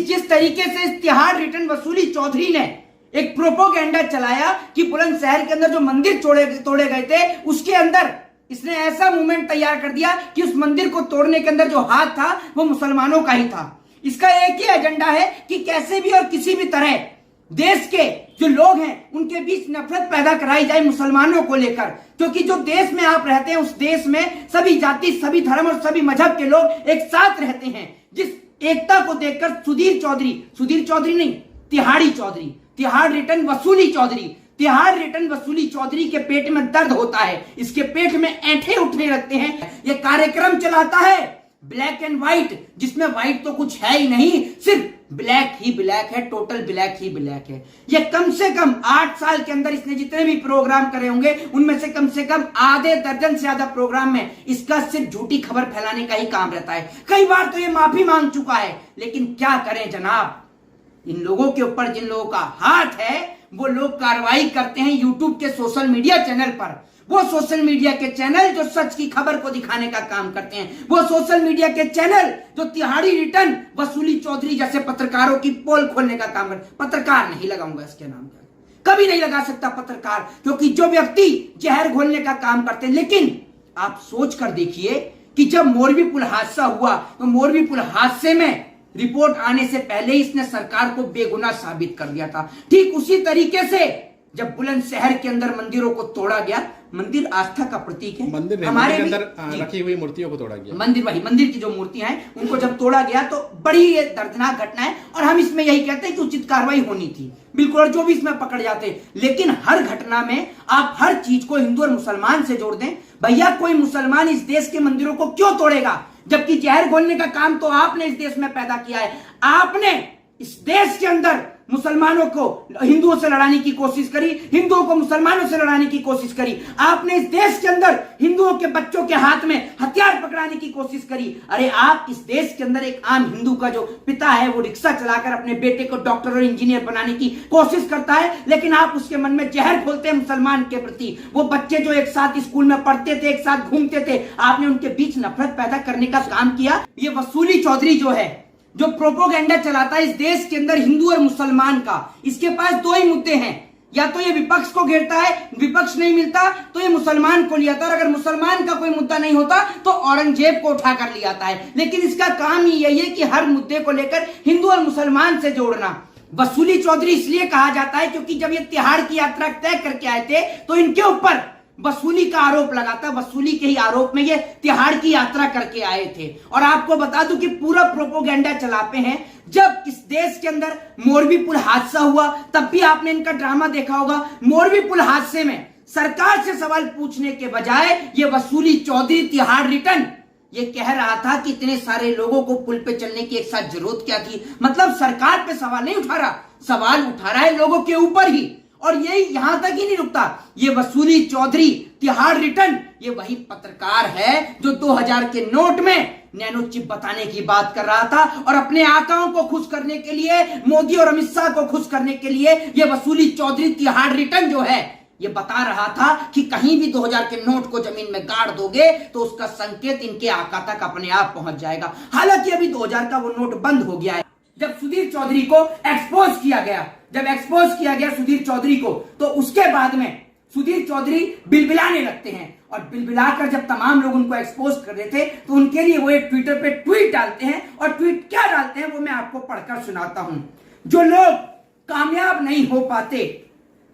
जिस तरीके से इस तिहाड़ रिटर्न वसूली चौधरी ने एक प्रोपोगेंडा चलाया कि बुलंदशहर के अंदर जो मंदिर तोड़े गए थे उसके अंदर इसने ऐसा मूवमेंट तैयार कर दिया कि उस मंदिर को तोड़ने के अंदर जो हाथ था वो मुसलमानों का ही था। इसका एक ही एजेंडा है कि कैसे भी और किसी भी तरह देश के जो लोग हैं उनके बीच नफरत पैदा कराई जाए मुसलमानों को लेकर, क्योंकि जो देश में आप रहते हैं उस देश में सभी जाति, सभी धर्म और सभी मजहब के लोग एक साथ रहते हैं। जिस एकता को देखकर सुधीर चौधरी नहीं, तिहाड़ी चौधरी, तिहाड़ रिटर्न वसूली चौधरी के पेट में दर्द होता है, इसके पेट में ऐंठे उठने लगते हैं। ये कार्यक्रम चलाता है ब्लैक एंड व्हाइट, जिसमें व्हाइट तो कुछ है ही नहीं, सिर्फ ब्लैक ही ब्लैक है, टोटल ब्लैक ही ब्लैक है। ये कम से कम 8 साल के अंदर इसने जितने भी प्रोग्राम करे होंगे उनमें से कम आधे दर्जन से ज्यादा प्रोग्राम में इसका सिर्फ झूठी खबर फैलाने का ही काम रहता है। कई बार तो ये माफी मांग चुका है, लेकिन क्या करें जनाब, इन लोगों के ऊपर जिन लोगों का हाथ है वो लोग कार्रवाई करते हैं यूट्यूब के सोशल मीडिया चैनल पर। वो सोशल मीडिया के चैनल जो सच की खबर को दिखाने का काम करते हैं, वो सोशल मीडिया के चैनल जो तिहाड़ी रिटर्न वसूली चौधरी जैसे पत्रकारों की पोल खोलने का काम करते। पत्रकार नहीं लगाऊंगा इसके नाम का, कभी नहीं लगा सकता पत्रकार, क्योंकि जो व्यक्ति जहर घोलने का काम करते हैं। लेकिन आप सोच कर देखिए कि जब मोरबी पुल हादसा हुआ तो मोरबी पुल हादसे में रिपोर्ट आने से पहले ही इसने सरकार को बेगुनाह साबित कर दिया था। ठीक उसी तरीके से जब बुलंदशहर के अंदर मंदिरों को तोड़ा गया, मंदिर आस्था का प्रतीक है, मंदिर हमारे के अंदर रखी हुई मूर्तियों को तोड़ा गया, मंदिर की जो मूर्तियां हैं उनको जब तोड़ा गया तो बड़ी ये दर्दनाक घटना है। और हम इसमें यही कहते हैं कि उचित कार्रवाई होनी थी, बिल्कुल, और जो भी इसमें पकड़ जाते। लेकिन हर घटना में आप हर चीज को हिंदू और मुसलमान से जोड़ दें। भैया कोई मुसलमान इस देश के मंदिरों को क्यों तोड़ेगा, जबकि जहर घोलने का काम तो आपने इस देश में पैदा किया है। आपने इस देश के अंदर मुसलमानों को हिंदुओं से लड़ाने की कोशिश करी, हिंदुओं को मुसलमानों से लड़ाने की कोशिश करी। आपने इस देश के अंदर हिंदुओं के बच्चों के हाथ में हथियार पकड़ाने की कोशिश करी। अरे आप इस देश के अंदर एक आम हिंदू का जो पिता है वो रिक्शा चलाकर अपने बेटे को डॉक्टर और इंजीनियर बनाने की कोशिश करता है, लेकिन आप उसके मन में जहर खोलते हैं मुसलमान के प्रति। वो बच्चे जो एक साथ स्कूल में पढ़ते थे, एक साथ घूमते थे, आपने उनके बीच नफरत पैदा करने का काम किया। ये वसूली चौधरी जो है, जो प्रोपोगेंडा चलाता है इस देश के अंदर हिंदू और मुसलमान का, इसके पास दो ही मुद्दे हैं, या तो ये विपक्ष को घेरता है, विपक्ष नहीं मिलता तो ये मुसलमान को लिया था, और अगर मुसलमान का कोई मुद्दा नहीं होता तो औरंगजेब को उठाकर लिया आता है। लेकिन इसका काम ही यही है कि हर मुद्दे को लेकर हिंदू और मुसलमान से जोड़ना। वसूली चौधरी इसलिए कहा जाता है क्योंकि जब ये तिहाड़ की यात्रा तय करके आए थे तो इनके ऊपर वसूली का आरोप लगा था, वसूली के ही आरोप में ये तिहाड़ की यात्रा करके आए थे। और आपको बता दूं कि पूरा प्रोपोगेंडा चलाते हैं। जब इस देश के अंदर मोरबी पुल हादसा हुआ तब भी आपने इनका ड्रामा देखा होगा। मोरबी पुल हादसे में सरकार से सवाल पूछने के बजाय ये वसूली चौधरी तिहाड़ रिटर्न ये कह रहा था कि इतने सारे लोगों को पुल पे चलने की एक साथ जरूरत क्या थी। मतलब सरकार पे सवाल नहीं उठा रहा, सवाल उठा रहा है लोगों के ऊपर ही। और ये यहां तक ही नहीं रुकता, ये वसूली चौधरी तिहाड़ रिटर्न ये वही पत्रकार है जो 2000 के नोट में नैनो चिप बताने की बात कर रहा था, और अपने आकाओं को खुश करने के लिए, मोदी और अमित शाह को खुश करने के लिए ये वसूली चौधरी तिहाड़ रिटर्न जो है ये बता रहा था कि कहीं भी 2000 के नोट को जमीन में गाड़ दोगे तो उसका संकेत इनके आका तक अपने आप पहुंच जाएगा। हालांकि अभी 2000 का वो नोट बंद हो गया है। जब सुधीर चौधरी को एक्सपोज किया गया, सुधीर चौधरी को, तो उसके बाद में सुधीर चौधरी बिलबिलाने लगते हैं, और बिलबिलाकर जब तमाम लोग उनको एक्सपोज कर रहे थे तो उनके लिए वो एक ट्विटर पे ट्वीट डालते हैं, और ट्वीट क्या डालते हैं वो मैं आपको पढ़कर सुनाता हूं। जो लोग कामयाब नहीं हो पाते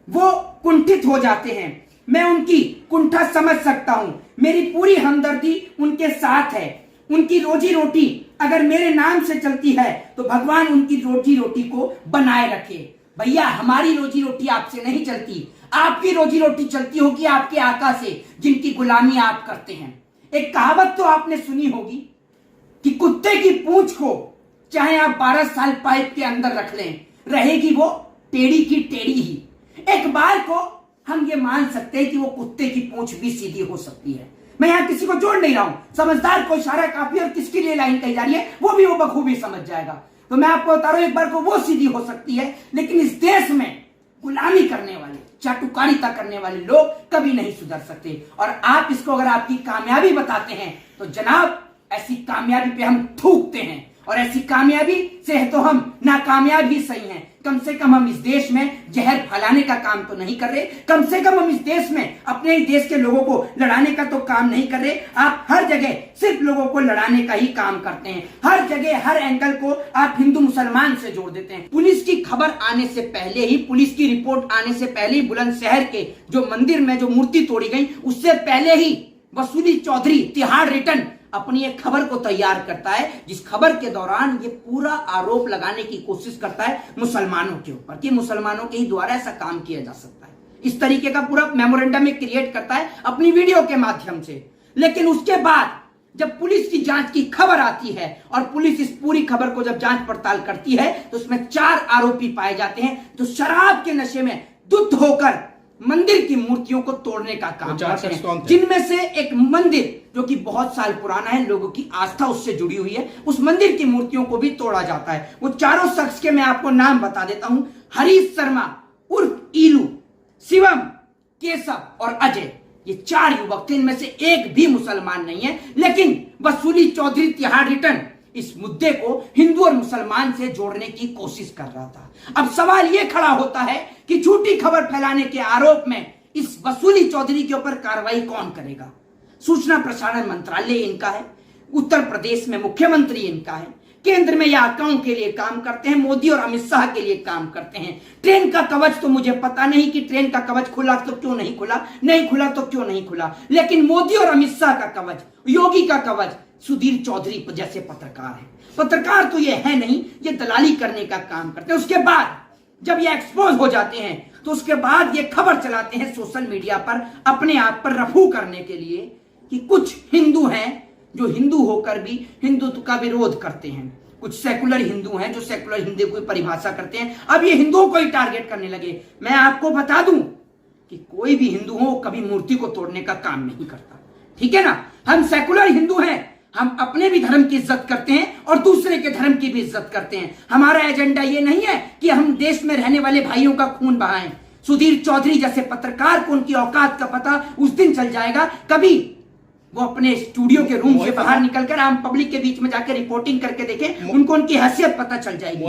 वो कुंठित हो जाते हैं, मैं उनकी कुंठा समझ सकता हूं, मेरी पूरी हमदर्दी उनके साथ है। उनकी रोजी रोटी अगर मेरे नाम से चलती है तो भगवान उनकी रोजी रोटी को बनाए रखे। भैया हमारी रोजी रोटी आपसे नहीं चलती, आपकी रोजी रोटी चलती होगी आपके आका से जिनकी गुलामी आप करते हैं। एक कहावत तो आपने सुनी होगी कि कुत्ते की पूंछ को चाहे आप 12 साल पाइप के अंदर रख लें, रहेगी वो टेढ़ी की टेढ़ी ही। एक बार को हम ये मान सकते हैं कि वो कुत्ते की पूंछ भी सीधी हो सकती है। मैं यहां किसी को जोड़ नहीं रहा हूं, समझदार को इशारा काफी, और किसके लिए लाइन कही जा रही है वो भी वो बखूबी समझ जाएगा। तो मैं आपको बता रहा हूं, एक बार को वो सीधी हो सकती है, लेकिन इस देश में गुलामी करने वाले, चाटुकारिता करने वाले लोग कभी नहीं सुधर सकते। और आप इसको अगर आपकी कामयाबी बताते हैं तो जनाब ऐसी कामयाबी पे हम थूकते हैं, और ऐसी कामयाबी से तो हम नाकामयाब ही सही हैं। कम से कम हम इस देश में जहर फैलाने का काम तो नहीं कर रहे, कम से कम हम इस देश में अपने ही देश के लोगों को लड़ाने का तो काम नहीं कर रहे। आप हर जगह सिर्फ लोगों को लड़ाने का ही काम करते हैं, हर जगह हर एंगल को आप हिंदू मुसलमान से जोड़ देते हैं। पुलिस की खबर आने से पहले ही, पुलिस की रिपोर्ट आने से पहले ही बुलंदशहर के जो मंदिर में जो मूर्ति तोड़ी गई, उससे पहले ही वसूली चौधरी तिहाड़ रिटर्न अपनी एक खबर को तैयार करता है, जिस खबर के दौरान ये पूरा आरोप लगाने की कोशिश करता है मुसलमानों के ऊपर कि मुसलमानों के ही द्वारा ऐसा काम किया जा सकता है। इस तरीके का पूरा मेमोरेंडम में क्रिएट करता है अपनी वीडियो के माध्यम से। लेकिन उसके बाद जब पुलिस की जांच की खबर आती है और पुलिस इस पूरी खबर को जब जांच पड़ताल करती है तो उसमें 4 आरोपी पाए जाते हैं जो शराब के नशे में धुत होकर मंदिर की मूर्तियों को तोड़ने का काम करते हैं, जिनमें से एक मंदिर जो कि बहुत साल पुराना है, लोगों की आस्था उससे जुड़ी हुई है, उस मंदिर की मूर्तियों को भी तोड़ा जाता है। वो चारों शख्स के मैं आपको नाम बता देता हूं। हरीश शर्मा उर्फ ईलू, शिवम, केशव और अजय, ये 4 युवक थे। इनमें से एक भी मुसलमान नहीं है, लेकिन वसूली चौधरी तिहाड़ रिटर्न इस मुद्दे को हिंदू और मुसलमान से जोड़ने की कोशिश कर रहा था। अब सवाल यह खड़ा होता है कि झूठी खबर फैलाने के आरोप में इस वसूली चौधरी के ऊपर कार्रवाई कौन करेगा? सूचना प्रसारण मंत्रालय इनका है, उत्तर प्रदेश में मुख्यमंत्री इनका है, केंद्र में याकाओं के लिए काम करते हैं, मोदी और अमित शाह के लिए काम करते हैं। ट्रेन का कवच तो मुझे पता नहीं कि ट्रेन का कवच खुला तो क्यों नहीं खुला, नहीं खुला तो क्यों नहीं खुला, लेकिन मोदी और अमित शाह का कवच, योगी का कवच सुधीर चौधरी जैसे पत्रकार है। पत्रकार तो ये है नहीं, ये दलाली करने का काम करते हैं। उसके बाद जब ये एक्सपोज हो जाते हैं तो उसके बाद ये खबर चलाते हैं सोशल मीडिया पर अपने आप पर रफू करने के लिए कि कुछ हिंदू हैं जो हिंदू होकर भी हिंदुत्व का विरोध करते हैं, कुछ सेकुलर हिंदू हैं जो सेकुलर हिंदू की परिभाषा करते हैं। अब ये हिंदुओं को ही टारगेट करने लगे। मैं आपको बता दूं कि कोई भी हिंदू हो कभी मूर्ति को तोड़ने का काम नहीं करता, ठीक है ना। हम सेकुलर हिंदू हैं, हम अपने भी धर्म की इज्जत करते हैं और दूसरे के धर्म की भी इज्जत करते हैं। हमारा एजेंडा ये नहीं है कि हम देश में रहने वाले भाइयों का खून बहाएं। सुधीर चौधरी जैसे पत्रकार को उनकी औकात का पता उस दिन चल जाएगा, कभी वो अपने स्टूडियो के रूम से बाहर निकलकर आम पब्लिक के बीच में जाकर रिपोर्टिंग करके देखें, उनको उनकी हैसियत पता चल जाएगी।